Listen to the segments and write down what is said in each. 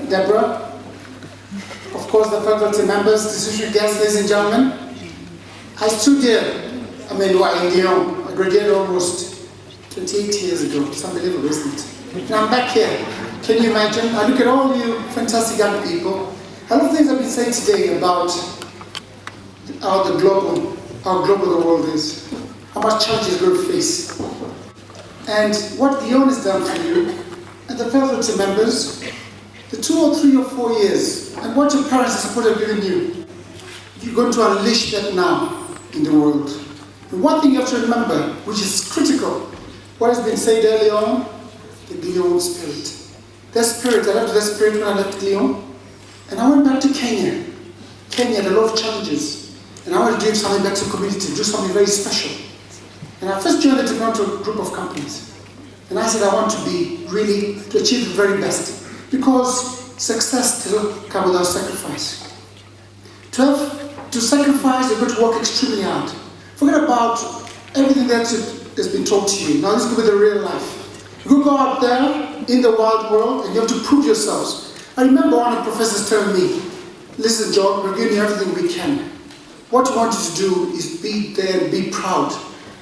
Deborah, of course the faculty members, distinguished guests, ladies and gentlemen. I stood here, in Lyon. I graduated almost 28 years ago. It's unbelievable, isn't it? And I'm back here. Can you imagine? I look at all you fantastic young people. A lot of things have been said today about how global the world is, how much challenges we're going to face. And what Lyon has done for you, and the faculty members, the 2 or 3 or 4 years, and what your parents and support have given you, you're going to unleash that now in the world. And one thing you have to remember, which is critical, what has been said earlier on, the Lyon spirit. That spirit, I left that spirit when I left Lyon, and I went back to Kenya. Kenya had a lot of challenges, and I wanted to give something back to the community, do something very special. And I first joined the technology group of companies. And I said I want to to achieve the very best. Because success doesn't come without sacrifice. To sacrifice, you're going to work extremely hard. Forget about everything that has been taught to you. Now this could be the real life. You go out there in the wild world and you have to prove yourselves. I remember one of the professors telling me, listen John, we're giving you everything we can. What we want you to do is be there and be proud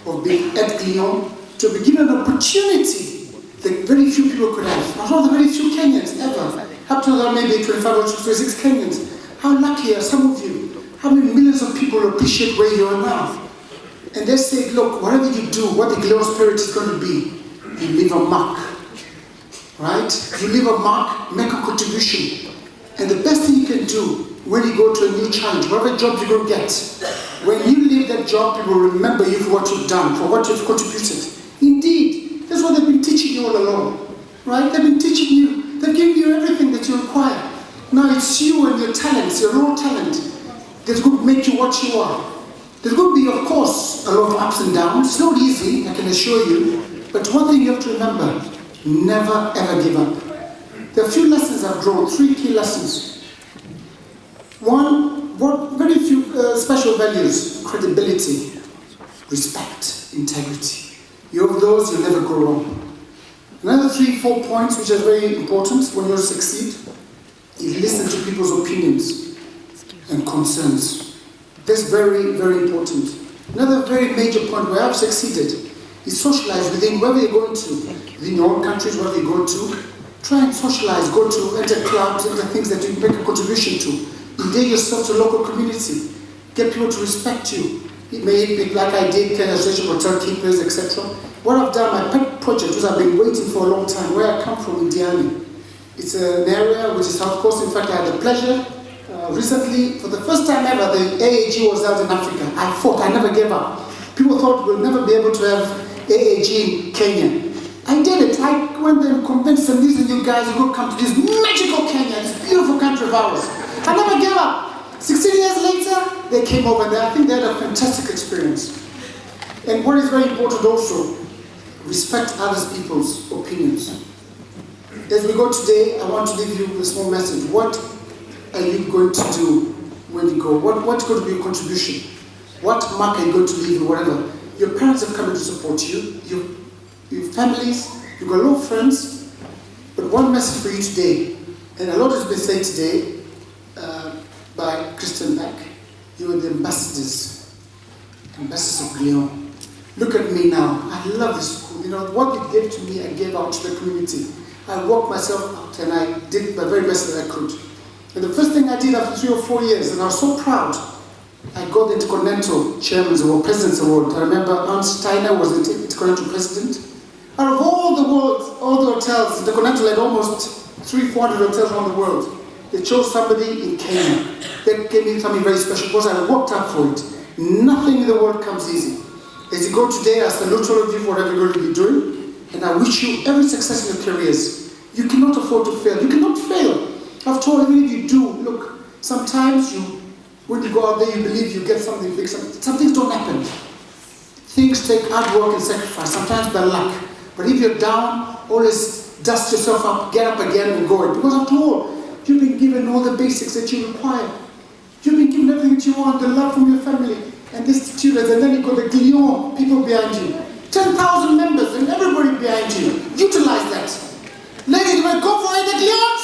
of being at Lyon, to be given an opportunity that very few people could have. Not all the very few Kenyans ever. Up to maybe 25 or 26 Kenyans. How lucky are some of you? How many millions of people appreciate where you are now? And they say, look, whatever you do, what the Lyon spirit is going to be, you leave a mark. Right? You leave a mark, make a contribution. And the best thing you can do when you go to a new challenge, whatever job you're going to get, when you leave that job, people will remember you for what you've done, for what you've contributed. Indeed, that's what they've been teaching you all along. Right? They've been teaching you, they've given you everything that you require. Now it's you and your talents, your raw talent, that's going to make you what you are. There's going to be, of course, a lot of ups and downs. It's not easy, I can assure you. But one thing you have to remember, never ever give up. There are a few lessons I've drawn, 3 key lessons. One, very few special values: credibility, respect, integrity. You have those, you'll never go wrong. Another 3, 4 points which are very important when you succeed is listen to people's opinions and concerns. That's very, very important. Another very major point where I've succeeded is socialize within wherever you're going to. Within your own countries, wherever you go to, try and socialize, go to enter clubs, enter things that you make a contribution to. Engage yourself to local community. Get people to respect you. It may be like I did, Kenya Association of Hotel Keepers, etc. What I've done, my pet project, which I've been waiting for a long time, where I come from in Diani. It's an area which is South Coast. In fact, I had the pleasure recently, for the first time ever, the AAG was out in Africa. I fought, I never gave up. People thought we'll never be able to have AAG in Kenya. I did it. I went there and convinced them, these are you guys, you go come to this magical Kenya, this beautiful country of ours. I never gave up. 16 years later, they came over and I think they had a fantastic experience. And what is very important also, respect other people's opinions. As we go today, I want to leave you a small message. What are you going to do when you go? What's going to be your contribution? What mark are you going to leave or whatever? Your parents have come in to support you, your families, you've got a lot of friends, but one message for you today, and a lot has been said today by Christian Beck. You are the ambassadors of Lyon. Look at me now. I love this school. You know, what you gave to me, I gave out to the community. I worked myself out and I did my very best that I could. And the first thing I did after 3 or 4 years, and I was so proud, I got the Intercontinental Chairman's Award, President's Award. I remember Ernst Steiner was the Intercontinental President. Out of all the world, all the hotels, Intercontinental had almost 300-400 hotels around the world. They chose somebody in Kenya. That gave me something very special because I worked hard for it. Nothing in the world comes easy. As you go today, I salute all of you for whatever you're going to be doing, and I wish you every success in your careers. You cannot afford to fail. You cannot fail. After all, even if you do, look, sometimes when you go out there, you believe you get something big. Some things don't happen. Things take hard work and sacrifice, sometimes by luck. But if you're down, always dust yourself up, get up again and go. Because after all, you've been given all the basics that you require. You've been given everything that you want, the love from your family, and these students, and then you've got the Lyon people behind you. 10,000 members and everybody behind you. Utilize that. Ladies and gentlemen, go for it, the Lyon!